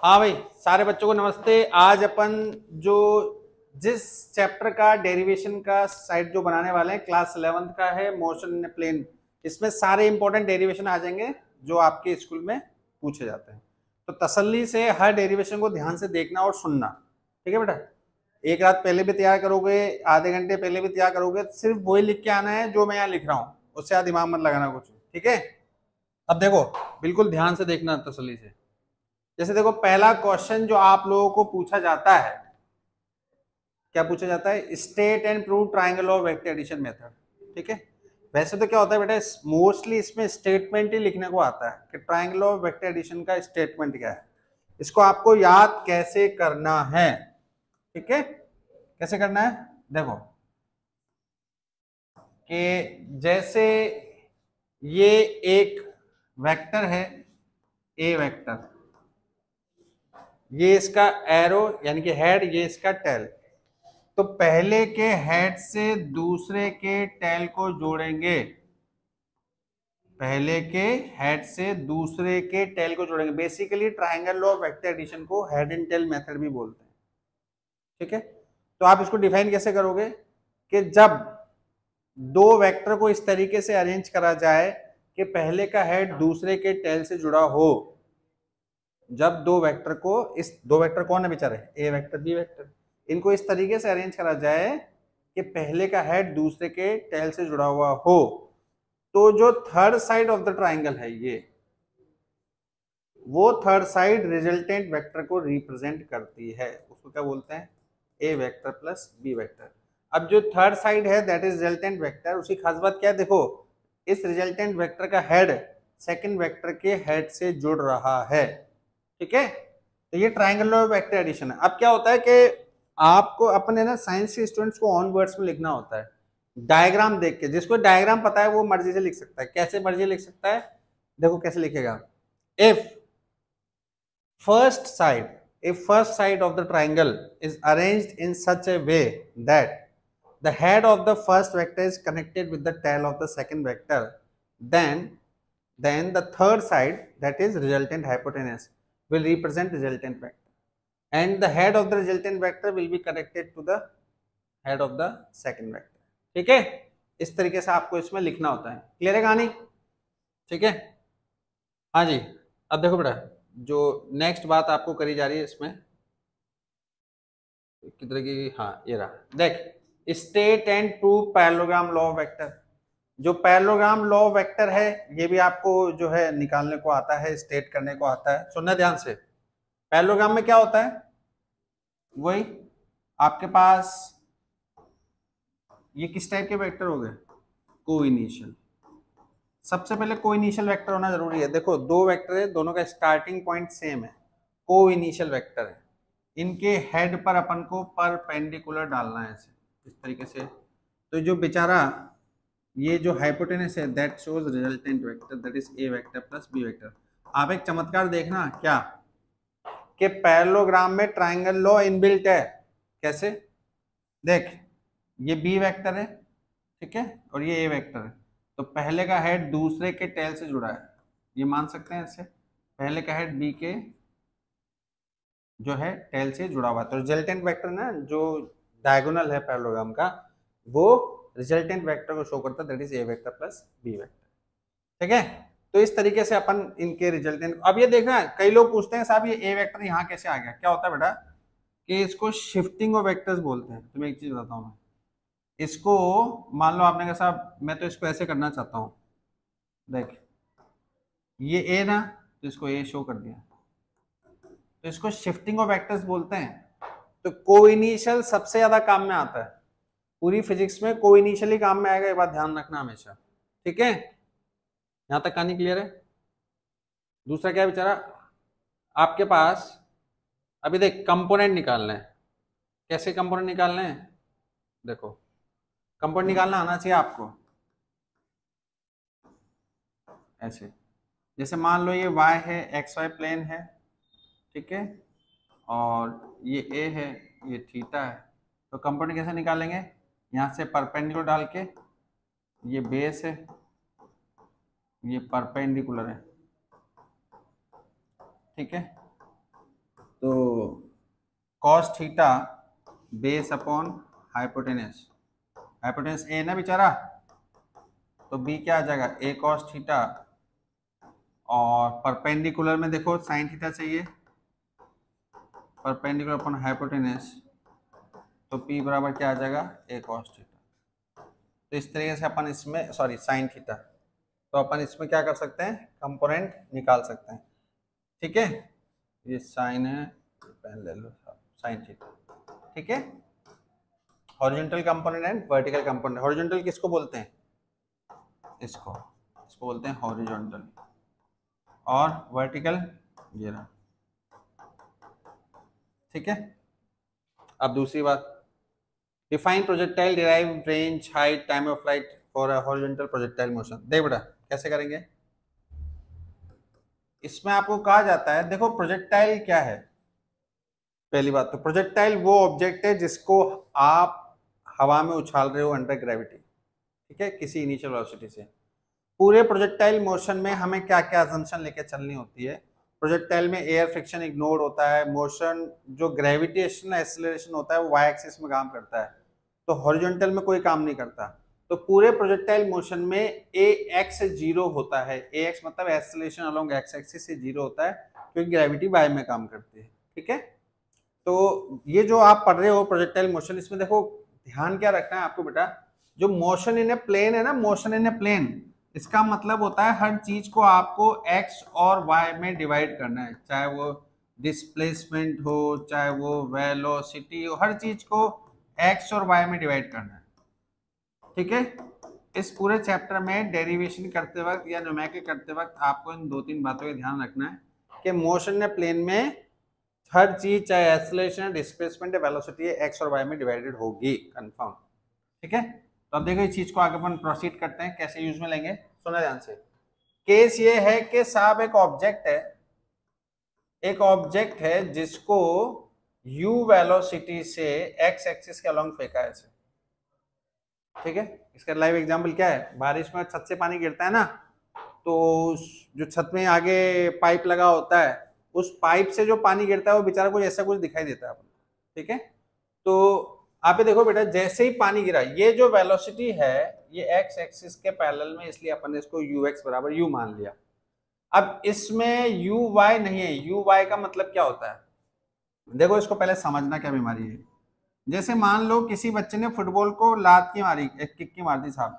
हाँ भाई, सारे बच्चों को नमस्ते। आज अपन जो जिस चैप्टर का डेरिवेशन का साइड जो बनाने वाले हैं क्लास 11th का है, मोशन इन प्लेन। इसमें सारे इंपॉर्टेंट डेरिवेशन आ जाएंगे जो आपके स्कूल में पूछे जाते हैं। तो तसल्ली से हर डेरिवेशन को ध्यान से देखना और सुनना, ठीक है बेटा। एक रात पहले भी तैयार करोगे, आधे घंटे पहले भी तैयार करोगे, सिर्फ वही लिख के आना है जो मैं यहाँ लिख रहा हूँ, उससे ज्यादा दिमाग मत लगाना कुछ, ठीक है। अब देखो, बिल्कुल ध्यान से देखना तसल्ली से। जैसे देखो, पहला क्वेश्चन जो आप लोगों को पूछा जाता है, क्या पूछा जाता है? State and prove triangle of vector addition method, ठीक है। वैसे तो क्या होता है बेटा, मोस्टली इसमें स्टेटमेंट ही लिखने को आता है कि ट्राइंगल ऑफ वेक्टर एडिशन का स्टेटमेंट क्या है। इसको आपको याद कैसे करना है, ठीक है। कैसे करना है, देखो कि जैसे ये एक वेक्टर है, ए वेक्टर, ये इसका एरो यानी कि हेड, ये इसका टेल। तो पहले के हेड से दूसरे के टेल को जोड़ेंगे, पहले के हेड से दूसरे के टेल को जोड़ेंगे। Basically triangle of vector addition को हेड एंड टेल मेथड भी बोलते हैं, ठीक है। तो आप इसको डिफाइन कैसे करोगे कि जब दो वेक्टर को इस तरीके से अरेंज करा जाए कि पहले का हेड दूसरे के टेल से जुड़ा हो। जब दो वेक्टर को, इस दो वेक्टर कौन है बेचारे, ए वेक्टर बी वेक्टर, इनको इस तरीके से अरेंज करा जाए कि पहले का हेड दूसरे के टेल से जुड़ा हुआ हो, तो जो third side of the triangle है ये, वो थर्ड साइड रिजल्टेंट वेक्टर को रिप्रेजेंट करती है। उसको क्या बोलते हैं? ए वेक्टर प्लस बी वेक्टर। अब जो थर्ड साइड है दैट इज रिजल्टेंट वेक्टर, उसकी खास बात क्या है, देखो इस रिजल्टेंट वेक्टर का हेड सेकंड वेक्टर के हेड से जुड़ रहा है, ठीक है। तो ये ट्राइंगल ऑफ वेक्टर एडिशन है। अब क्या होता है कि आपको अपने ना साइंस के स्टूडेंट्स को ऑन वर्ड्स में लिखना होता है, डायग्राम देख के। जिसको डायग्राम पता है वो मर्जी से लिख सकता है, कैसे मर्जी लिख सकता है। देखो कैसे लिखेगा, if first side of the triangle is arranged in such a way that the head of the first vector is connected with the tail of the second vector, then the third side, that is resultant hypotenuse, will represent resultant vector and the head of the resultant vector will be connected to the head of the second vector, ठीक है। इस तरीके से आपको इसमें लिखना होता है। क्लियर है कहानी, ठीक है। हाँ जी। अब देखो बेटा, जो नेक्स्ट बात आपको करी जा रही है इसमें किधर की, हाँ ये रहा, देख state and prove parallelogram law of vector. जो पैरेललोग्राम लॉ ऑफ वेक्टर है ये भी आपको जो है निकालने को आता है, स्टेट करने को आता है। सुनना ध्यान से, पैरेललोग्राम में क्या होता है, वही आपके पास ये किस टाइप के वेक्टर हो गए, कोइनिशियल। सबसे पहले कोइनिशियल वेक्टर होना जरूरी है। देखो दो वेक्टर है, दोनों का स्टार्टिंग पॉइंट सेम है, कोइनिशियल वेक्टर है। इनके हेड पर अपन को परपेंडिकुलर डालना है ऐसे, इस तरीके से। तो जो बेचारा ये जो हाइपोटेनस है that shows resultant vector, that is A vector plus B vector. आप एक चमत्कार देखना क्या, कि पैरेललोग्राम में ट्राइंगल लॉ इनबिल्ट है। कैसे, देख ये बी वेक्टर है, ठीक है, और ये ए वेक्टर है। तो पहले का हेड दूसरे के टेल से जुड़ा है, ये मान सकते हैं ऐसे। पहले का हेड बी के जो है टेल से जुड़ा हुआ है, तो रिजल्टेंट वेक्टर ना जो डायगोनल है पैरेललोग्राम का, वो रिजल्टेंट वेक्टर को शो करता है, that is A vector plus B vector, ठीक है। तो इस तरीके से अपन इनके रिजल्टेंट, अब ये देखना है, कई लोग पूछते हैं साहब ये ए वेक्टर यहाँ कैसे आ गया। क्या होता है बेटा कि इसको शिफ्टिंग ऑफ वेक्टर्स बोलते हैं। तुम्हें एक चीज बताता हूँ मैं, इसको मान लो आपने कहा साहब मैं तो इसको ऐसे करना चाहता हूँ, देख ये ए ना, तो इसको ए शो कर दिया, तो इसको शिफ्टिंग ऑफ वेक्टर्स बोलते हैं। तो कोइनिशियल सबसे ज्यादा काम में आता है पूरी फिजिक्स में, कोइनिशियल ही काम में आएगा, ये बात ध्यान रखना हमेशा, ठीक है। यहां तक कहानी क्लियर है। दूसरा क्या बेचारा, आपके पास अभी देख कंपोनेंट निकालना है। कैसे कंपोनेंट निकालना है, देखो कंपोनेंट निकालना आना चाहिए आपको ऐसे। जैसे मान लो ये y है, एक्स वाई प्लेन है, ठीक है, और ये a है, ये थीटा है। तो कंपोनेंट कैसे निकालेंगे, यहाँ से परपेंडिकुलर डाल के, ये बेस है, ये परपेंडिकुलर है, ठीक है। तो cos theta base upon hypotenuse, hypotenuse ए ना बेचारा, तो बी क्या आ जाएगा a cos थीटा, और परपेंडिकुलर में देखो साइन थीटा चाहिए, परपेंडिकुलर अपॉन हाइपोटेनस, तो p बराबर क्या आ जाएगा a cos थीटा। तो इस तरीके से अपन इसमें सॉरी साइन थीटा, तो अपन इसमें क्या कर सकते हैं कंपोनेंट निकाल सकते हैं। ठीक है, ये साइन है, पेन ले लो साइन थीटा। ठीक है, horizontal component and vertical component. Horizontal किसको बोलते हैं, इसको बोलते हैं हॉरिजॉन्टल, और वर्टिकल ये रहा। ठीक है, अब दूसरी बात, define projectile derive range height time of flight for a horizontal projectile motion. देख बेटा कैसे करेंगे, इसमें आपको कहा जाता है, देखो प्रोजेक्टाइल क्या है, पहली बात तो प्रोजेक्टाइल वो ऑब्जेक्ट है जिसको आप हवा में उछाल रहे हो अंडर ग्रेविटी, ठीक है, किसी इनिशियल वेलोसिटी से। पूरे प्रोजेक्टाइल मोशन में हमें क्या क्या असम्पशन लेके चलनी होती है। प्रोजेक्टाइल में एयर फ्रिक्शन इग्नोर होता है, मोशन जो ग्रेविटेशनल एक्सेलरेशन होता है वो वाई एक्सिस में काम करता है, तो हॉरिजॉन्टल में कोई काम नहीं करता। तो पूरे प्रोजेक्टाइल मोशन में ए एक्स जीरो होता है, ए एक्स मतलब एक्सेलरेशन अलोंग एक्स एक्सिस से जीरो होता है, क्योंकि ग्रेविटी वाई में काम करती है। ठीक है, तो ये जो आप पढ़ रहे हो प्रोजेक्टाइल मोशन, इसमें देखो ध्यान क्या रखना है आपको बेटा, जो मोशन इन ए प्लेन है ना, मोशन इन ए प्लेन, इसका मतलब होता है हर चीज को आपको x और y में डिवाइड करना है, चाहे वो डिस्प्लेसमेंट हो, चाहे वो वेलोसिटी हो, हर चीज को x और y में डिवाइड करना है। ठीक है, इस पूरे चैप्टर में डेरिवेशन करते वक्त या न्यूमेरिकल करते वक्त आपको इन 2-3 बातों का ध्यान रखना है कि मोशन इन ए प्लेन में हर चीज चाहे एक्सेलरेशन, डिस्प्लेसमेंट, वेलोसिटी एक्स और वाई में डिवाइडेड होगी, कंफर्म। ठीक है, तो अब देखो इस चीज को आगे अपन प्रोसीड करते हैं, कैसे यूज में लेंगे, सुना ध्यान से। केस ये है कि साहब एक ऑब्जेक्ट है, एक ऑब्जेक्ट है जिसको u वेलोसिटी से x एक्सिस के अलोंग फेंका है ऐसे। ठीक है, इसका लाइव एग्जांपल क्या है, बारिश में छत से पानी गिरता है ना, तो जो छत में आगे पाइप लगा होता है, उस पाइप से जो पानी गिरता है वो बेचारा कुछ ऐसा कुछ दिखाई देता है। ठीक है, तो आप ये देखो बेटा, जैसे ही पानी गिरा, ये जो वेलोसिटी है ये x एक्सिस के पैरेलल में, इसलिए अपन ने इसको ux बराबर u मान लिया। अब इसमें uy नहीं है, uy का मतलब क्या होता है, देखो इसको पहले समझना क्या बीमारी है। जैसे मान लो किसी बच्चे ने फुटबॉल को लात की मारी, एक किक की मार दी साहब,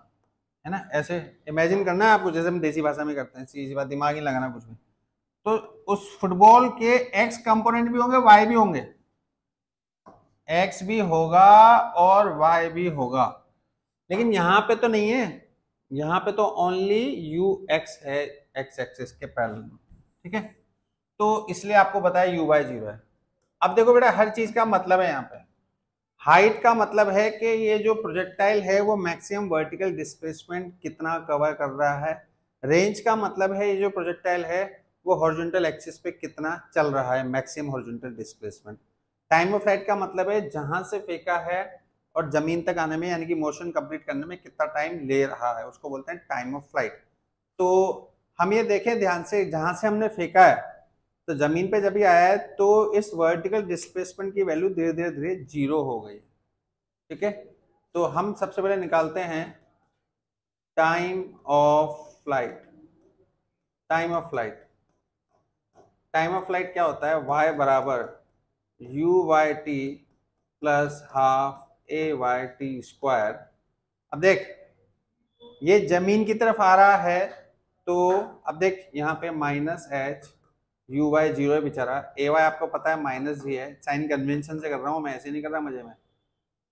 है ना, ऐसे इमेजिन करना है आपको, जैसे हम देसी भाषा में करते हैं, सीधी बात, दिमाग नहीं लगाना कुछ भी। तो उस फुटबॉल के x कंपोनेंट भी होंगे, y भी होंगे, x भी होगा और y भी होगा, लेकिन यहां पे तो नहीं है, यहां पे तो ओनली ux है x एक्सिस के पैरेलल में। ठीक है, तो इसलिए आपको बताया u बाय 0 है। अब देखो बेटा, हर चीज का मतलब है, यहाँ पे हाइट का मतलब है कि ये जो प्रोजेक्टाइल है वो मैक्सिमम वर्टिकल डिस्प्लेसमेंट कितना कवर कर रहा है। रेंज का मतलब है ये जो प्रोजेक्टाइल है वो हॉरिजॉन्टल एक्सिस पे कितना चल रहा है, maximum horizontal displacement. Time of flight का मतलब है जहां से फेंका है और जमीन तक आने में, यानी कि मोशन कंप्लीट करने में कितना टाइम ले रहा है, उसको बोलते हैं टाइम ऑफ फ्लाइट। तो हम ये देखें ध्यान से, जहां से हमने फेंका है तो जमीन पे जब भी आया है तो इस वर्टिकल डिस्प्लेसमेंट की वैल्यू धीरे धीरे धीरे 0 हो गई। ठीक है, तो हम सबसे पहले निकालते हैं time of flight. Time of flight, time of flight क्या होता है, y बराबर u by t plus half a by T square. अब देख ये जमीन की तरफ आ रहा है, तो अब देख यहाँ पे माइनस एच, यू वाई 0 है बेचारा, ए वाई आपको पता है माइनस ही है, साइन कन्वेंशन से कर रहा हूँ मैं, ऐसे नहीं कर रहा मजे में।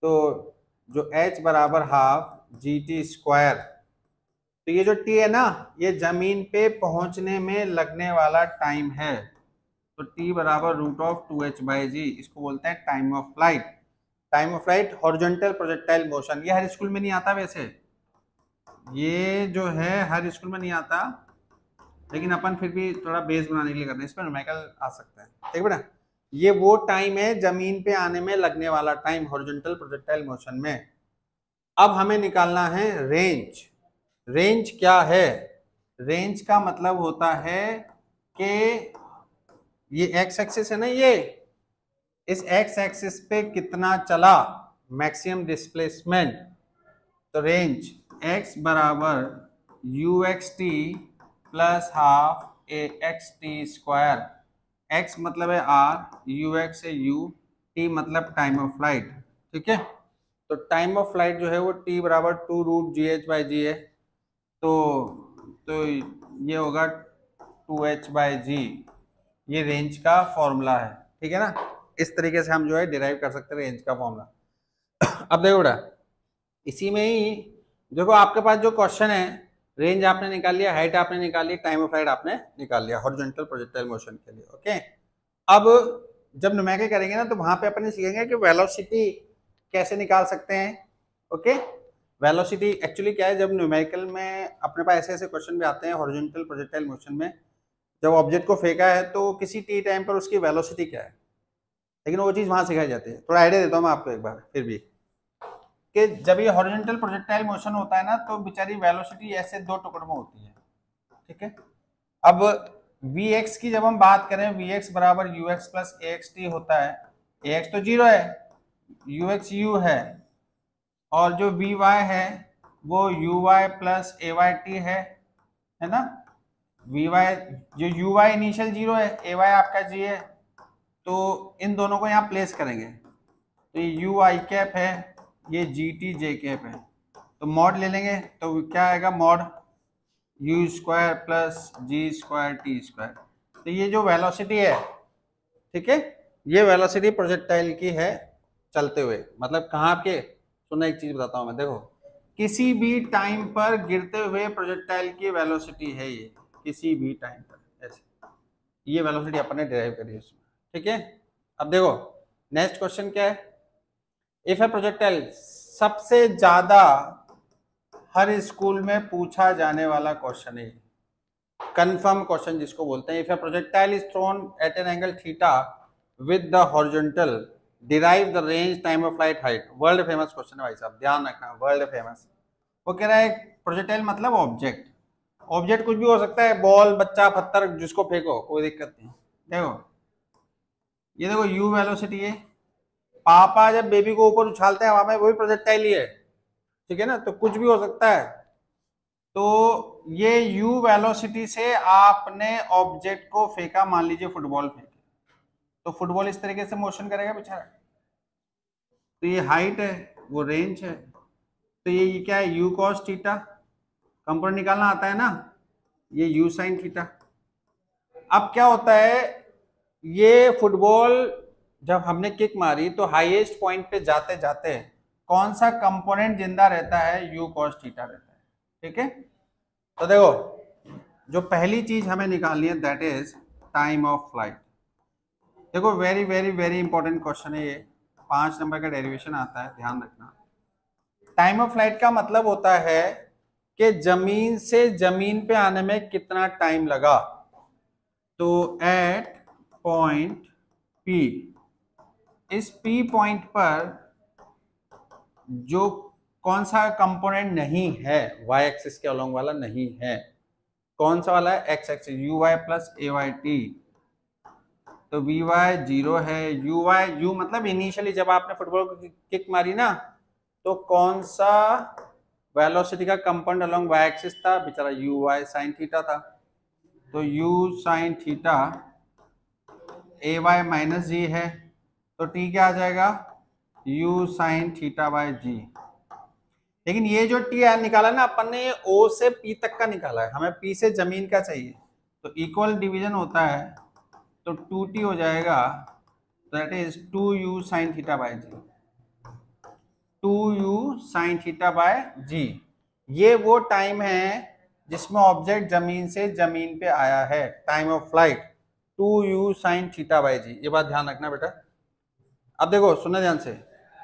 तो जो h बराबर हाफ जी टी स्क्वायर, तो ये जो t है ना, ये जमीन पे पहुंचने में लगने वाला टाइम है, तो t बराबर रूट ऑफ 2h बाई जी, इसको बोलते हैं time of flight. Time of flight horizontal projectile motion, ये हर स्कूल में नहीं आता वैसे, ये जो है हर स्कूल में नहीं आता, लेकिन अपन फिर भी थोड़ा बेस बनाने के लिए करते हैं, इसमें न्यूमेरिकल आ सकता है। ठीक बेटा, ये वो टाइम है जमीन पे आने में लगने वाला टाइम हॉरिजॉन्टल प्रोजेक्टाइल मोशन में। अब हमें निकालना है रेंज। रेंज क्या है, रेंज का मतलब होता है कि ये एक्स एक्सिस है ना, ये इस एक्स एक्सिस पे कितना चला, मैक्सिमम डिस्प्लेसमेंट, तो रेंज x बराबर you x T plus half A x T square, x मतलब है r, यू एक्स है u, t मतलब टाइम ऑफ फ्लाइट, ठीक है। तो टाइम ऑफ फ्लाइट जो है वो t बराबर 2√gh/g है, तो ये होगा 2h/g, ये रेंज का फॉर्मूला है, ठीक है ना। इस तरीके से हम जो है डिराइव कर सकते हैं रेंज का फॉर्मूला। अब देखो बेटा, इसी में ही देखो आपके पास जो क्वेश्चन है, रेंज आपने निकाल लिया, हाइट आपने निकाल ली, टाइम ऑफ फ्लाइट आपने निकाल लिया हॉरिजॉन्टल प्रोजेक्टाइल मोशन के लिए, ओके। अब जब न्यूमेरिकल करेंगे ना तो वहां पे अपन सीखेंगे कि वेलोसिटी कैसे निकाल सकते हैं, ओके। वेलोसिटी एक्चुअली क्या है, जब न्यूमेरिकल में अपने पास ऐसे ऐसे क्वेश्चन भी आते हैं हॉरिजॉन्टल प्रोजेक्टाइल मोशन में, जब ऑब्जेक्ट को फेंका है तो किसी टी टाइम पर उसकी वेलोसिटी क्या है, लेकिन वो चीज वहां सिखाई जाती है। थोड़ा आइडिया देता हूँ मैं आपको एक बार फिर भी, कि जब ये हॉरिजॉन्टल प्रोजेक्टाइल मोशन होता है ना तो बेचारी वेलोसिटी ऐसे दो टुकड़ों में होती है, ठीक है। अब Vx की जब हम बात करें, Vx बराबर ux प्लस axt होता है, ax तो 0 है, ux u है, और जो Vy है वो uy प्लस ayt है ना। Vy जो uy इनिशियल 0 है, ay आपका g है, तो इन दोनों को यहाँ प्लेस करेंगे, तो ये u i कैप है, ये जी टी जे कैप है, तो मॉड ले लेंगे तो क्या आएगा, mod u square plus g square t square. तो ये जो वेलोसिटी है, ठीक है, ये वेलोसिटी प्रोजेक्टाइल की है चलते हुए, मतलब कहाँ के, सुना एक चीज बताता हूँ मैं, देखो किसी भी टाइम पर गिरते हुए प्रोजेक्टाइल की वेलोसिटी है ये, किसी भी टाइम पर ऐसे, ये वेलोसिटी अपन ने डिराइव करी है उसमें, ठीक है। अब देखो नेक्स्ट क्वेश्चन क्या है, इफ ए प्रोजेक्टाइल, सबसे ज्यादा हर स्कूल में पूछा जाने वाला क्वेश्चन है, कंफर्म क्वेश्चन जिसको बोलते हैं, if a projectile is thrown at an angle theta with the horizontal derive the range time of flight height. World famous question है भाई साहब, ध्यान रखना, वर्ल्ड फेमस। वो कह रहा है प्रोजेक्टाइल मतलब ऑब्जेक्ट, ऑब्जेक्ट कुछ भी हो सकता है, बॉल, बच्चा, पत्थर, जिसको फेंको कोई दिक्कत नहीं। देखो ये देखो u वेलोसिटी है, पापा जब बेबी को ऊपर उछालते हैं हवा में, वही प्रोजेक्टाइल ही है, ठीक है ना, तो कुछ भी हो सकता है। तो ये u वेलोसिटी से आपने ऑब्जेक्ट को फेंका, मान लीजिए फुटबॉल फेंके, तो फुटबॉल इस तरीके से मोशन करेगा बेचारा, तो ये हाइट है, वो रेंज है, तो ये क्या है, u cos थीटा, कंपोनेंट निकालना आता है ना, ये u sin थीटा। अब क्या होता है, ये फुटबॉल जब हमने किक मारी तो हाईएस्ट पॉइंट पे जाते जाते कौन सा कंपोनेंट जिंदा रहता है, u cos थीटा रहता है, ठीक है। तो देखो जो पहली चीज हमें निकालनी है that is time of flight. देखो very very very important question है ये, 5 नंबर का डेरिवेशन आता है, ध्यान रखना। टाइम ऑफ फ्लाइट का मतलब होता है कि जमीन से जमीन पे आने में कितना टाइम लगा। तो एट पॉइंट P, इस P पॉइंट पर जो कौन सा कंपोनेंट नहीं है, y एक्सिस के अलोंग वाला नहीं है, कौन सा वाला है, x axis, uy plus ayt, तो vy 0 है, u मतलब इनिशियली जब आपने फुटबॉल को किक मारी ना, तो कौन सा वेलोसिटी का कंपोनेंट अलोंग y एक्सिस था, बेचारा uy sin थीटा था, तो u sin theta ay minus g है, तो t क्या आ जाएगा, u sin theta by g. लेकिन ये जो टी निकाला ना अपन ने, ये ओ से पी तक का निकाला है, हमें पी से जमीन का चाहिए, तो इक्वल डिवीजन होता है, तो 2t हो जाएगा, that is 2u sin theta by g, 2u sin theta by g. ये वो टाइम है जिसमें ऑब्जेक्ट जमीन से जमीन पे आया है, time of flight 2u sin theta by g, ये बात ध्यान रखना बेटा। अब देखो सुनना ध्यान से,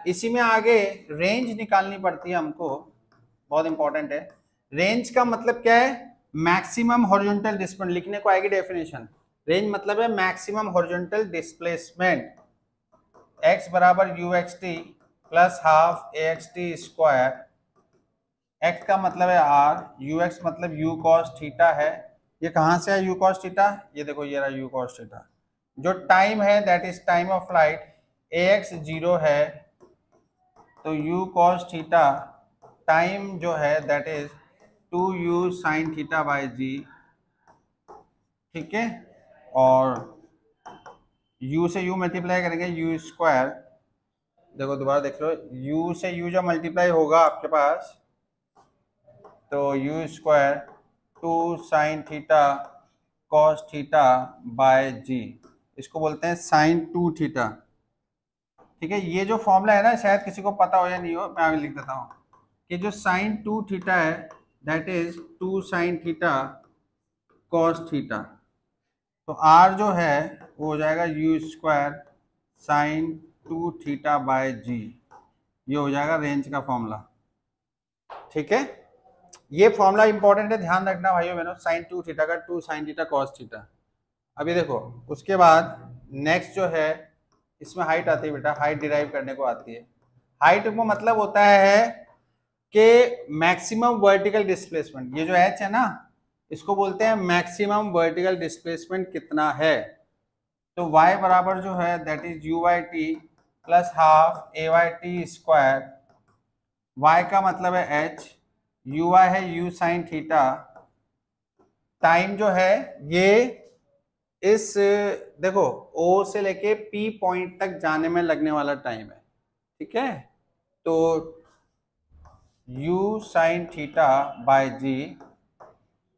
इसी में आगे रेंज निकालनी पड़ती है हमको, बहुत इंपॉर्टेंट है। रेंज का मतलब क्या है, मैक्सिमम हॉरिजॉन्टल डिस्प्लेसमेंट, लिखने को आएगी डेफिनेशन। रेंज मतलब है मैक्सिमम हॉरिजॉन्टल डिस्प्लेसमेंट, x बराबर you x T plus half A x T square, x का मतलब है r, ux मतलब u cos थीटा है, ये कहां से है u cos थीटा, ये देखो ये रहा u cos थीटा, जो टाइम है that is time of flight, ax 0 है तो u cos थीटा टाइम जो है that is 2u sin theta by g, ठीक है। और u से u मल्टीप्लाई करेंगे u स्क्वायर, देखो दोबारा देख लो, u से u जब मल्टीप्लाई होगा आपके पास तो u square 2 sine theta cos theta by g, इसको बोलते हैं साइन 2 थीटा, ठीक है। ये जो फॉर्मूला है ना, शायद किसी को पता हो या नहीं हो, मैं अभी लिख देता हूँ कि जो साइन 2 थीटा है that is 2 sine theta cos theta, तो r जो है वो हो जाएगा u square sine 2 theta by g, ये हो जाएगा रेंज का फॉर्मूला, ठीक है। ये फॉर्मूला इंपॉर्टेंट है, ध्यान रखना भाइयों बहनों, साइन 2 थीटा का 2 साइन थीटा कॉस थीटा। अभी देखो उसके बाद नेक्स्ट जो है इसमें हाइट आती है बेटा, हाइट डिराइव करने को आती है। हाइट को मतलब होता है कि मैक्सिमम वर्टिकल डिस्प्लेसमेंट, ये जो एच है ना इसको बोलते हैं मैक्सिमम वर्टिकल डिस्प्लेसमेंट कितना है। तो y बराबर जो है that is u by t plus half a by T square, y का मतलब है h, u है u साइन थीटा, टाइम जो है ये इस देखो O से लेके P पॉइंट तक जाने में लगने वाला टाइम है, ठीक है। तो u sine theta by g,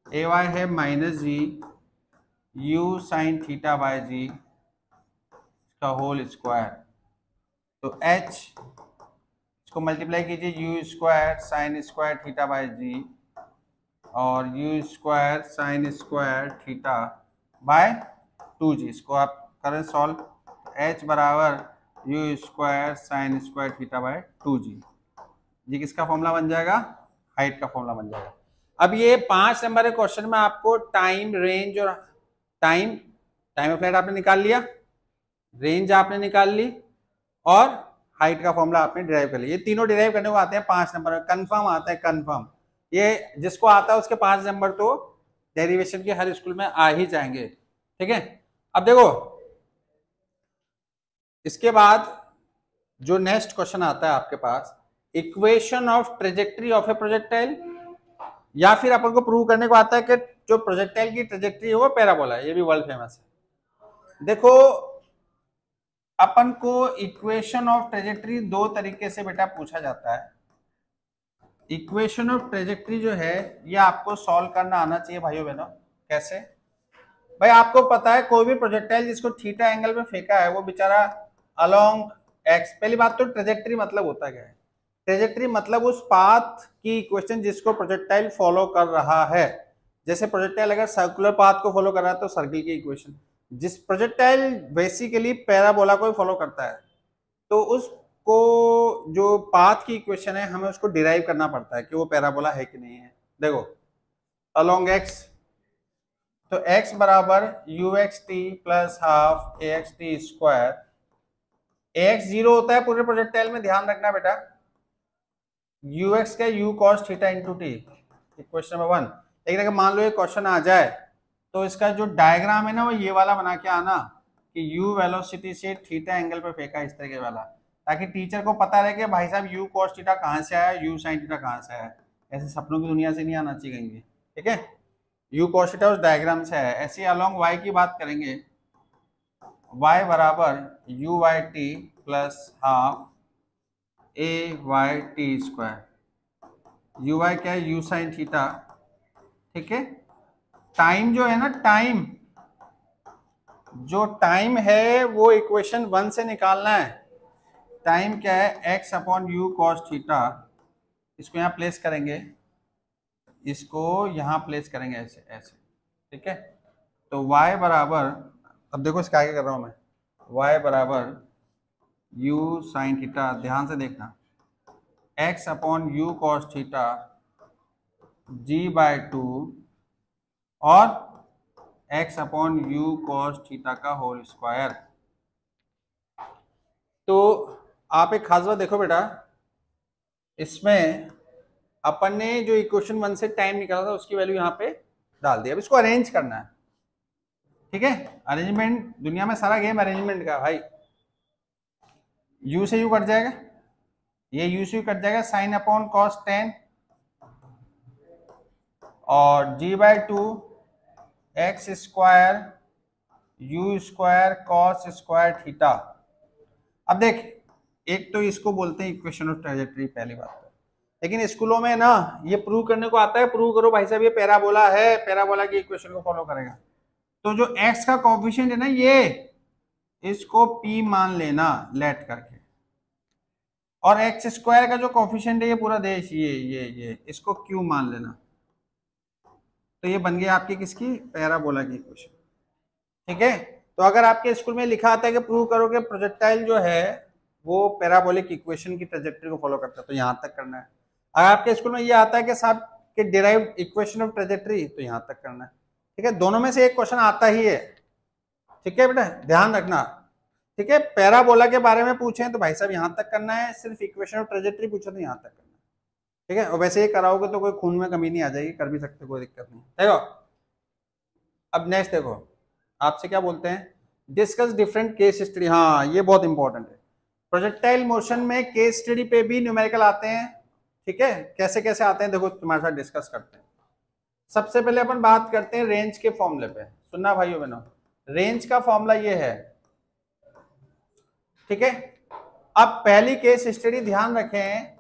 a y है minus g u sine theta by g का होल स्क्वायर, तो h इसको मल्टीप्लाई कीजिए u square sine square theta by जी और u square sine square theta by 2g, इसको आप करें solve, h बराबर u square sine square theta by 2g, ये किसका फॉर्मूला बन जाएगा, हाइट का फॉर्मूला बन जाएगा। अब ये 5 नंबर के क्वेश्चन में आपको टाइम, रेंज और टाइम ऑफ फ्लाइट आपने निकाल लिया, रेंज आपने निकाल ली और हाइट का फॉर्मूला आपने डिराइव कर लिया। ये तीनों डिराइव करने को आते हैं 5 नंबर में, कंफर्म आता है, कंफर्म। ये जिसको आता है उसके 5 नंबर तो डेरिवेशन के हर स्कूल में आ ही जाएंगे, ठीक है। अब देखो इसके बाद जो नेक्स्ट क्वेश्चन आता है आपके पास, equation of trajectory of a projectile, या फिर अपन को प्रूव करने को आता है कि जो प्रोजेक्टाइल की ट्रेजेक्ट्री है वो पैराबोला है, ये भी वर्ल्ड फेमस है। देखो अपन को इक्वेशन ऑफ ट्रेजेक्ट्री दो तरीके से बेटा पूछा जाता है। इक्वेशन ऑफ ट्रेजेक्ट्री जो है ये आपको सॉल्व करना आना चाहिए भाइयों बहनों। कैसे भाई, आपको पता है कोई भी प्रोजेक्टाइल जिसको थीटा एंगल पे फेंका है वो बेचारा अलोंग एक्स, पहली बात तो ट्रेजेक्ट्री मतलब होता क्या है, ट्रेजेक्ट्री मतलब उस पाथ की इक्वेशन जिसको प्रोजेक्टाइल फॉलो कर रहा है। जैसे प्रोजेक्टाइल अगर सर्कुलर पाथ को फॉलो कर रहा है तो सर्किल की इक्वेशन, जिस प्रोजेक्टाइल बेसिकली पैराबोला को फॉलो करता है तो उसको जो पाथ की इक्वेशन है हमें उसको डिराइव करना पड़ता है कि वो पैराबोला है कि नहीं है। देखो अलोंग एक्स, तो x बराबर you x T plus half A x T square, ax 0 होता है पूरे प्रोजेक्टाइल में, ध्यान रखना बेटा, ux का u cos theta into T, question number 1। लेकिन अगर मान लो ये क्वेश्चन आ जाए तो इसका जो डायग्राम है ना वो ये वाला बना के आना कि u वेलोसिटी से थीटा एंगल पे फेंका, इस तरीके वाला, ताकि टीचर को पता रहे कि भाई साहब u cos थीटा कहाँ से आया, u sin थीटा कहाँ से आया। ऐसे सपनों की दुनिया से नहीं आना चाहिए कहीं भी, ठीक है। u cos थीटा उस डायग्राम से है। ऐसे अलोंग y की बात करेंगे, y बराबर u by t plus half a y t square, u y क्या है u साइन थीटा, ठीक है। टाइम जो है ना, टाइम जो टाइम है वो इक्वेशन 1 से निकालना है। टाइम क्या है, x upon u cos theta, इसको यहाँ प्लेस करेंगे, इसको यहाँ प्लेस करेंगे ऐसे ऐसे, ठीक है। तो y बराबर, अब देखो इसका आगे कर रहा हूं मैं, y बराबर u साइन थीटा, ध्यान से देखना, x upon u cos theta g by 2 और x upon u cos theta का होल स्क्वायर। तो आप एक खास बात देखो बेटा, इसमें अपन ने जो इक्वेशन 1 से टाइम निकाला था उसकी वैल्यू यहाँ पे डाल दी। अब इसको अरेंज करना है, ठीक है। अरेंजमेंट, दुनिया में सारा गेम अरेंजमेंट का भाई। u से u कट जाएगा, ये u से u कट जाएगा, साइन अपॉन कॉस 10 और g/2 x square you square cos square theta. अब देख, एक तो इसको बोलते हैं इक्वेशन ऑफ ट्रेजेक्टरी, पहली बात तो। लेकिन स्कूलों में ना ये प्रूव करने को आता है, प्रूव करो भाई साहब ये पैराबोला है, पैराबोला की इक्वेशन को फॉलो करेगा। तो जो x का कोफिशिएंट है ना, ये इसको p मान लेना लेट करके, और एक्स स्क्वायर का जो कोफिशिएंट है ये पूरा देश, ये इसको q मान लेना। तो ये बन गया आपकी किसकी, पैराबोला की इक्वेशन। ठीक है, तो अगर आपके स्कूल में लिखा आता है कि प्रूव करो कि प्रोजेक्टाइल जो है वो पैराबोलिक इक्वेशन की ट्रेजेक्टरी को फॉलो करता है, तो यहां तक करना है। अगर आपके स्कूल में ये आता है कि साहब के डिराइव्ड इक्वेशन ऑफ ट्रेजेक्टरी, तो यहां तक करना है। ठीक है, दोनों में से एक क्वेश्चन आता ही है। ठीक है बेटा, ध्यान रखना। ठीक है, पैराबोला के बारे में पूछे तो भाई साहब यहां तक करना है, सिर्फ इक्वेशन ऑफ ट्रेजेक्टरी पूछे तो यहां तक करना है। ठीक है, और वैसे ये कराओगे तो कोई खून में कमी नहीं आ जाएगी, कर भी सकते, कोई दिक्कत नहीं। देखो अब नेक्स्ट देखो, आपसे क्या बोलते हैं, डिस्कस डिफरेंट केस स्टडी। हाँ, ये बहुत इंपॉर्टेंट है। प्रोजेक्टाइल मोशन में केस स्टडी पे भी न्यूमेरिकल आते हैं। ठीक है, कैसे कैसे आते हैं देखो, तुम्हारे साथ डिस्कस करते हैं। सबसे पहले अपन बात करते हैं रेंज के फॉर्मूले पे। सुनना भाइयों बहनों, रेंज का फॉर्मूला ये है। ठीक है, अब पहली केस स्टडी ध्यान रखें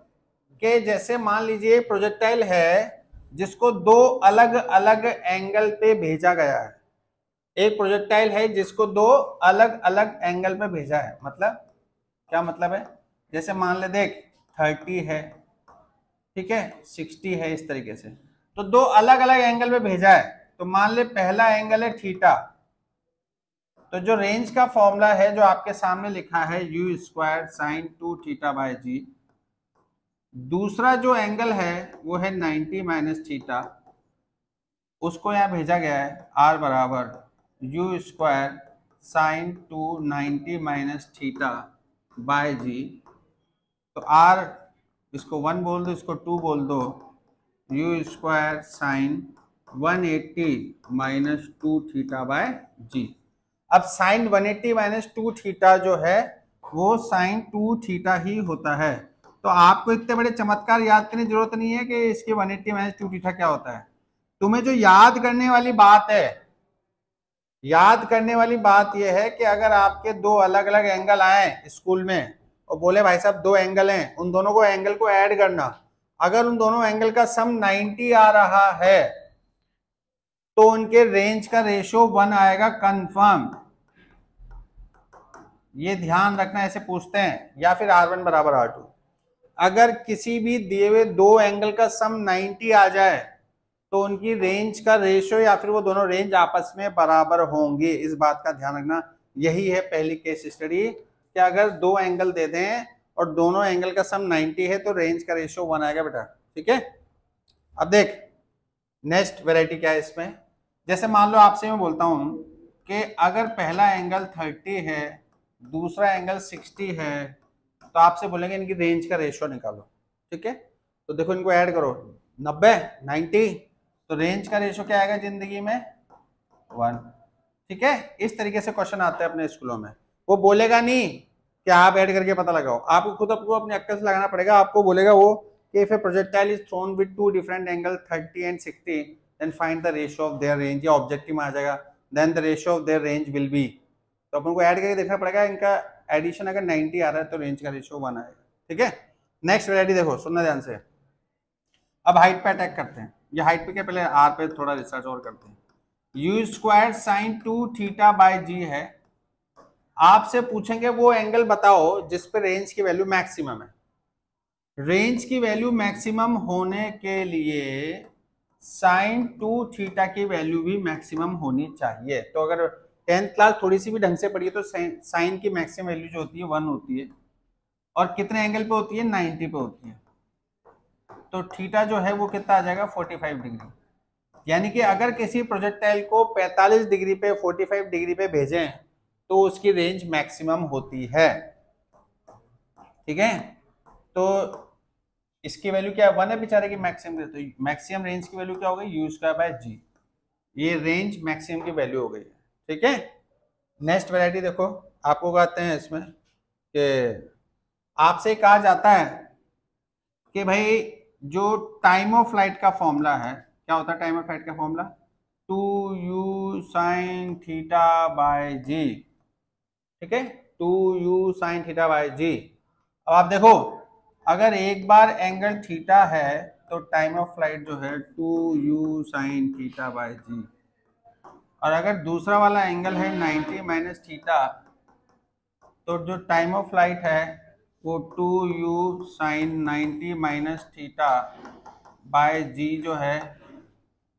कि जैसे मान लीजिए प्रोजेक्टाइल है जिसको दो अलग अलग एंगल पे भेजा गया है। एक प्रोजेक्टाइल है जिसको दो अलग अलग एंगल पे भेजा है। मतलब क्या मतलब है, जैसे मान ले देख 30 है, ठीक है, 60 है, इस तरीके से। तो दो अलग अलग एंगल पे भेजा है, तो मान ले पहला एंगल है थीटा, तो जो रेंज का फॉर्मूला है जो आपके सामने लिखा है u square sine 2 theta by g. दूसरा जो एंगल है वो है 90 माइनस थीटा, उसको यहाँ भेजा गया है आर बराबर u square sine 2 90 minus theta by g. तो आर इसको 1 बोल दो, इसको 2 बोल दो, u square sine 180 minus 2 theta by g. अब साइन 180 माइनस 2 थीटा जो है वो साइन 2 थीटा ही होता है। तो आपको इतने बड़े चमत्कार याद करने की जरूरत नहीं है कि इसके 180 माइनस 2 थीटा क्या होता है। तुम्हें जो याद करने वाली बात है, याद करने वाली बात यह है कि अगर आपके दो अलग अलग एंगल आए स्कूल में और बोले भाई साहब दो एंगल हैं, उन दोनों को एंगल को ऐड करना, अगर उन दोनों एंगल का सम 90 आ रहा है तो उनके रेंज का रेशियो 1 आएगा कंफर्म। ये ध्यान रखना, ऐसे पूछते हैं। या फिर R1 बराबर R2, अगर किसी भी दिए हुए दो एंगल का सम 90 आ जाए तो उनकी रेंज का रेशियो या फिर वो दोनों रेंज आपस में बराबर होंगे। इस बात का ध्यान रखना। यही है पहली केस स्टडी कि अगर दो एंगल दे दें और दोनों एंगल का सम 90 है तो रेंज का रेशियो 1 आएगा बेटा। ठीक है, अब देख नेक्स्ट वैरायटी क्या है इसमें। जैसे मान लो आपसे मैं बोलता हूं कि अगर पहला एंगल 30 है, दूसरा एंगल 60 है, तो आपसे बोलेंगे इनकी रेंज का रेशियो निकालो। ठीक है, तो देखो इनको ऐड करो, 90 90, तो रेंज का रेशियो क्या आएगा जिंदगी में 1। ठीक है, इस तरीके से क्वेश्चन आते हैं अपने स्कूलों में। वो बोलेगा नहीं कि आप ऐड करके पता लगाओ, आपको खुद आपको अपने अक्कल से लगाना पड़ेगा। आपको बोलेगा वो कि if a projectile is thrown with two different angle 30 and 60 then find the ratio of their range, या ऑब्जेक्टिव में आ जाएगा then the ratio of their range will be. तो अपन को ऐड करके देखना पड़ेगा, इनका एडिशन अगर 90 आ रहा है तो रेंज का रेशियो 1 आएगा। ठीक है, नेक्स्ट वैरायटी देखो, सुनना ध्यान से। अब हाइट पे अटैक करते हैं। ये हाइट पे क्या, पहले आर पे थोड़ा रिसर्च और करते हैं। U square sine 2 theta by g है। आपसे पूछेंगे वो एंगल बताओ जिस पे रेंज की वैल्यू मैक्सिमम है। रेंज की वैल्यू मैक्सिमम होने के लिए साइन 2 थीटा की वैल्यू भी मैक्सिमम होनी चाहिए। तो अगर 10th क्लास थोड़ी सी भी ढंग से पढ़ी है तो साइन की मैक्सिमम वैल्यू जो होती है 1 होती है, और कितने एंगल पे होती है, 90 पे होती है। तो थीटा जो है वो कितना आ जाएगा, 45 डिग्री। यानी कि अगर किसी प्रोजेक्टाइल को 45 डिग्री पे 45 डिग्री पे भेजें तो उसकी रेंज मैक्सिमम होती है। ठीक है, तो इसकी वैल्यू क्या है, 1 है बेचारे की मैक्सिमम। तो मैक्सिमम रेंज की वैल्यू क्या हो गई, यू स्क्वायर बाय जी। ये रेंज मैक्सिमम की वैल्यू हो गई है। ठीक है, नेक्स्ट वैरायटी देखो, आपको कहते हैं इसमें कि आपसे कहा जाता है कि भाई जो टाइम ऑफ फ्लाइट का फॉर्मूला है, क्या होता है टाइम ऑफ फ्लाइट का formula? 2u sin theta by g, ठीक है, 2u sin theta by g. अब आप देखो, अगर एक बार एंगल थीटा है तो टाइम ऑफ फ्लाइट जो है 2u sin थीटा बाय जी, और अगर दूसरा वाला एंगल है 90 माइनस थीटा, तो जो टाइम ऑफ फ्लाइट है वो 2u sin 90 minus theta by g जो है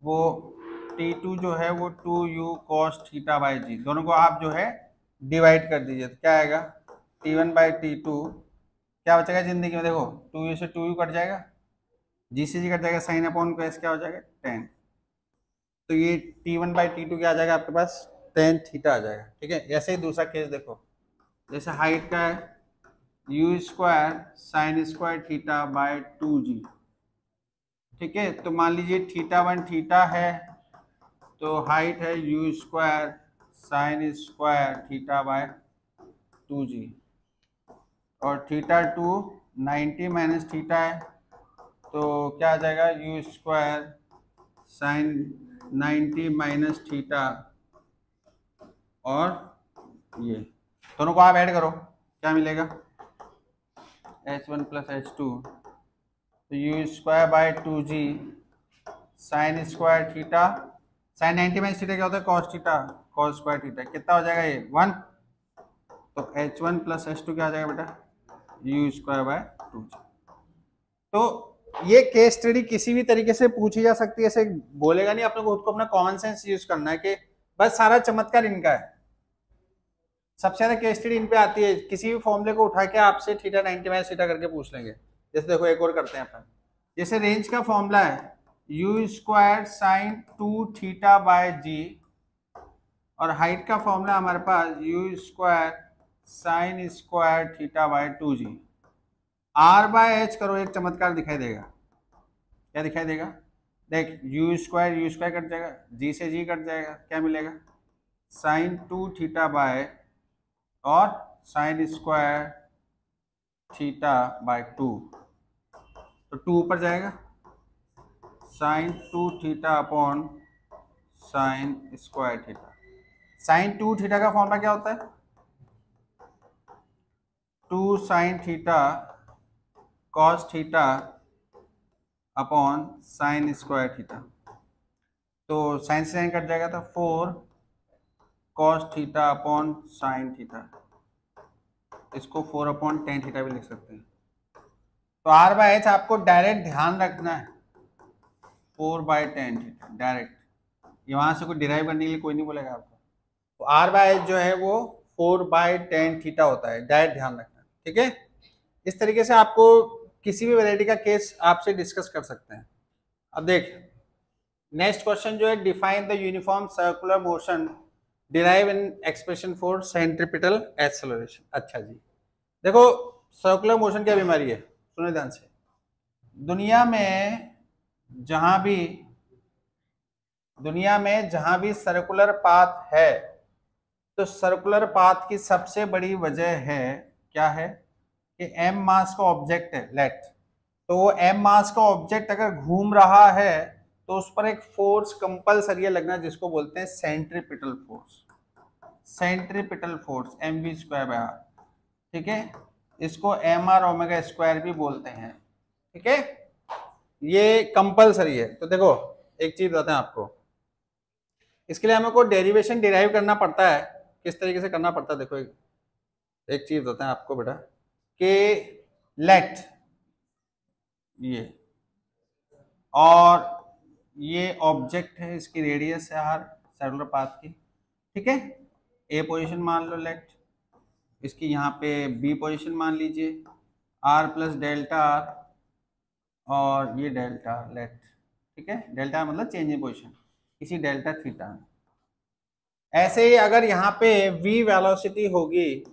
वो T2 जो है वो 2u cos थीटा बाय जी, दोनों को आप जो है डिवाइड कर दीजिए तो क्या आएगा? T1 बाई T2, क्या बचेगा जिंदगी में? देखो 2u से 2u कट जाएगा, जी से जी कट जाएगा, साइन अपॉन कोस क्या हो जाएगा? टेन। तो ये T1 बाई T2 क्या आ जाएगा आपके पास? टेन थीटा आ जाएगा, ठीक है। ऐसे ही दूसरा केस देखो, जैसे हाइट का है u square sine square theta by 2g, ठीक है। तो मान लीजिए थीटा 1 थीटा है तो हाइट है u square sine square theta by 2g, और थीटा 2 90 माइनस थीटा है तो क्या आ जाएगा? You square sign 90 minus theta, और ये दोनों को आप ऐड करो क्या मिलेगा? h1 प्लस h2, तो u square by 2g sine square theta, sine 90 minus theta क्या होता है? Cos theta, cos square theta, कितना हो जाएगा ये? 1। तो h1 प्लस h2 क्या आ जाएगा बेटा? You square by 2g। तो ये केस स्टडी किसी भी तरीके से पूछी जा सकती है, ऐसे बोलेगा नहीं, आपने खुद को अपना कॉमन सेंस यूज करना है कि बस सारा चमत्कार इनका है। सबसे ज्यादा केस स्टडी इन पे आती है, किसी भी फॉर्मूले को उठा के आपसे थीटा 90 माइनस थीटा करके पूछ लेंगे। जैसे देखो एक और करते हैं अपन, जैसे रेंज का फॉर्मूला है u square sine 2 theta by जी, और हाइट का फॉर्मूला हमारे पास u square sine square theta by 2g। R by H करो, एक चमत्कार दिखाई देगा। क्या दिखाई देगा? देख यू स्क्वायर कट जाएगा, जी से जी कट जाएगा, क्या मिलेगा? साइन 2 थीटा बाय और साइन स्क्वायर थीटा बाय 2, तो 2 ऊपर जाएगा, sine 2 theta upon sine square theta. Sine 2 theta का फॉर्मूला क्या होता है? 2 sine theta cos theta upon sine square theta, तो साइन से साइन कट जाएगा तो 4 cos theta upon sine theta, इसको 4 अपॉन टेन थीटा भी लिख सकते हैं। तो आर बाय एच आपको डायरेक्ट ध्यान रखना है 4 बाय टेन थीटा, डायरेक्ट, ये वहां से कोई डिराइव करने के लिए कोई नहीं बोलेगा आपको। तो आर बाय एच जो है वो 4 बाय टेन थीटा होता है, डायरेक्ट ध्यान रखना, ठीक है। इस तरीके से आपको किसी भी वैरायटी का केस आपसे डिस्कस कर सकते हैं। अब देख नेक्स्ट क्वेश्चन जो है, define the uniform circular motion derive in expression for centripetal acceleration. अच्छा जी, देखो सर्कुलर मोशन क्या बीमारी है, सुने ध्यान से। दुनिया में जहां भी सर्कुलर पाथ है, तो सर्कुलर पाथ की सबसे बड़ी वजह है क्या है? कि एम मास का ऑब्जेक्ट है, लेट, तो वो एम मास का ऑब्जेक्ट अगर घूम रहा है तो उस पर एक फोर्स कंपल्सरी लगना, जिसको बोलते हैं centripetal force. Centripetal force mv square by r, ठीक है। इसको mr ओमेगा स्क्वायर भी बोलते हैं, ठीक है। ये कंपल्सरी है। तो देखो एक चीज बताते हैं आपको, इसके लिए हमें को डेरिवेशन डिराइव करना पड़ता है। किस तरीके से करना पड़ता है? देखो एक चीज बताते हैं आपको बेटा, कि लेट ये और ये ऑब्जेक्ट है, इसकी रेडियस है आर सर्कुलर पाथ की, ठीक है। ए पोजीशन मान लो लेट, इसकी यहाँ पे बी पोजीशन मान लीजिए, आर प्लस डेल्टा आर, और ये डेल्टा लेट, ठीक है। डेल्टा मतलब चेंज इन पोजीशन, इसी डेल्टा थीटा में। ऐसे ही अगर यहाँ पे v वेलोसिटी होगी,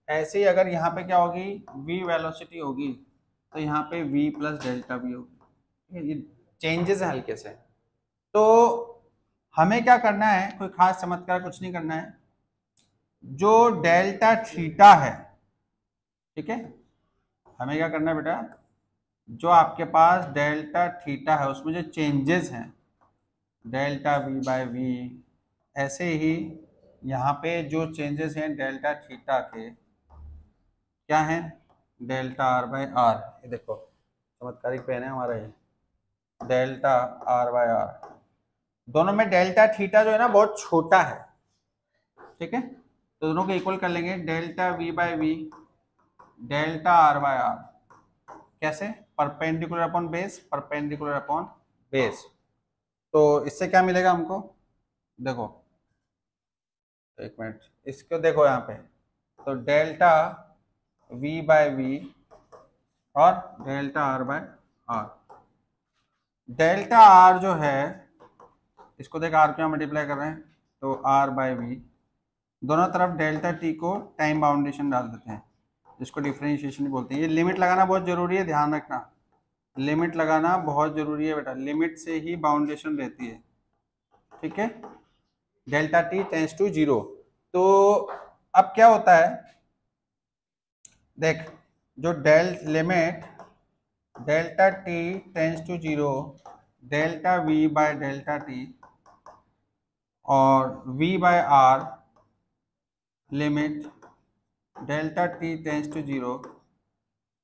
ऐसे ही अगर यहाँ पे क्या होगी, v वेलोसिटी होगी, तो यहाँ पे v प्लस डेल्टा भी होगी। ये चेंजेस है हल्के से। तो हमें क्या करना है, कोई खास चमत्कार कुछ नहीं करना है। जो डेल्टा थीटा है, ठीक है, हमें क्या करना है बेटा, जो आपके पास डेल्टा थीटा है उसमें जो चेंजेस हैं डेल्टा वी बाय वी, ऐसे ही यहाँ पे जो चेंजेस हैं डेल्टा थीटा के क्या है, डेल्टा आर बाय आर। ये देखो चमत्कारिक पेन है हमारा ये, डेल्टा आर बाय आर। दोनों में डेल्टा थीटा जो है ना बहुत छोटा है, ठीक है, तो दोनों को इक्वल कर लेंगे, delta v by v delta r by r. कैसे, perpendicular upon base, perpendicular upon base. तो इससे क्या मिलेगा हमको, देखो एक मिनट, इसको देखो यहाँ पे, तो डेल्टा वी बाय वी और delta r by r. Delta r जो है इसको देख आर क्यों मल्टीप्लाई कर रहे हैं, तो आर बाय वी, दोनों तरफ डेल्टा टी को टाइम बाउंडेशन डाल देते हैं जिसको डिफरेंशिएशन बोलते हैं। ये लिमिट लगाना बहुत जरूरी है, ध्यान रखना, लिमिट लगाना बहुत जरूरी है बेटा, लिमिट से ही बाउंडेशन रहती है, ठीक है, delta t tends to zero. तो अब क्या होता है, देख जो limit delta t tends to zero, delta v by delta t और v by r, limit delta t tends to zero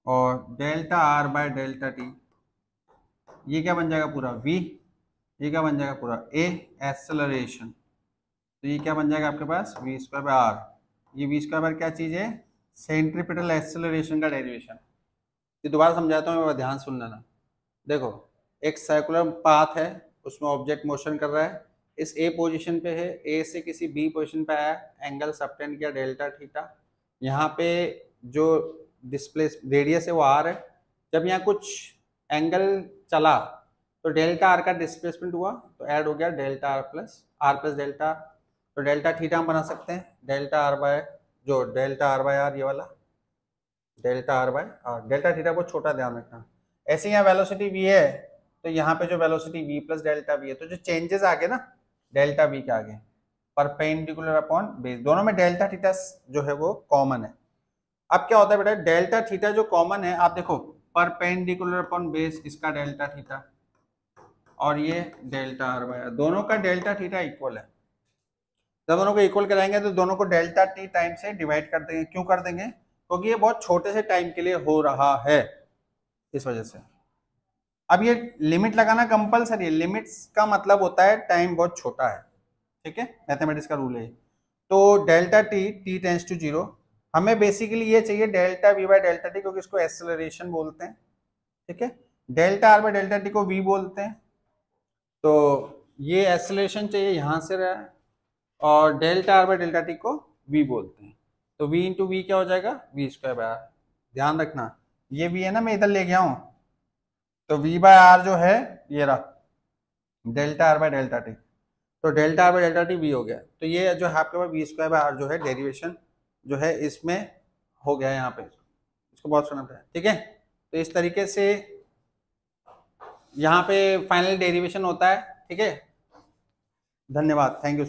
और delta r by delta t, ये क्या बन जाएगा पूरा v, ये क्या बन जाएगा पूरा a एक्सेलरेशन। तो ये क्या बन जाएगा आपके पास v स्क्वायर बाय आर। ये v स्क्वायर बाय क्या चीज़ है, सेंट्रीपिटल एक्सेलरेशन का डेरिवेशन। ये दोबारा समझाता हूँ, मैं ध्यान सुन लेना। देखो एक सर्कुलर पाथ है, उसमें ऑब्जेक्ट मोशन कर रहा है, इस a पोजीशन पे है, a से किसी b पोजीशन पे आया, एंगल सबटेंड किया डेल्टा थीटा, यहाँ पे जो डिस्प्लेस रेडियस है वो r है, जब यहाँ कुछ एंगल चला तो डेल्टा आर का डिस्प्लेसमेंट हुआ तो ऐड हो गया delta r plus delta r. तो डेल्टा थीटा हम बना सकते हैं डेल्टा आर बाय, जो डेल्टा आर बाय आर, ये वाला delta r by r, delta theta को छोटा ध्यान रखना। ऐसे यहाँ वेलोसिटी v है तो यहाँ पे जो velocity v plus delta v है, तो जो चेंजेस आ गए ना डेल्टा v के आगे, परपेंडिकुलर अपॉन बेस, दोनों में डेल्टा थीटा जो है वो कॉमन है। अब क्या होता है बेटा, डेल्टा थीटा जो कॉमन है, आप देखो परपेंडिकुलर अपॉन बेस इसका डेल्टा थीटा और ये डेल्टा आर बाय आर, दोनों का डेल्टा थीटा इक्वल है। जब दोनों को इक्वल कराएंगे तो दोनों को डेल्टा टी टाइम से डिवाइड कर देंगे। क्यों कर देंगे, क्योंकि ये बहुत छोटे से टाइम के लिए हो रहा है, इस वजह से। अब ये लिमिट लगाना कंपलसरी है, लिमिट्स का मतलब होता है टाइम बहुत छोटा है, ठीक है, मैथमेटिक्स का रूल है। तो delta t t tends to zero, हमें बेसिकली ये चाहिए delta v by delta t, क्योंकि इसको एक्सेलरेशन बोलते हैं, ठीक है, delta r by delta t को वी बोलते हैं, तो ये एक्सेलरेशन चाहिए यहां से रहा है, और delta r by delta t को वी बोलते हैं, तो v इंटू वी क्या हो जाएगा, वी स्क्वायर बाय आर। ध्यान रखना ये v है ना, मैं इधर ले गया हूं, तो v बाय आर जो है ये रहा delta r by delta t, तो delta r by delta t v हो गया। तो ये जो है आपके पास वी स्क्वायर बाय आर जो है डेरिवेशन जो है इसमें हो गया यहाँ पे, इसको बहुत सुना था, ठीक है। तो इस तरीके से यहाँ पे फाइनल डेरिवेशन होता है, ठीक है। धन्यवाद, थैंक यू।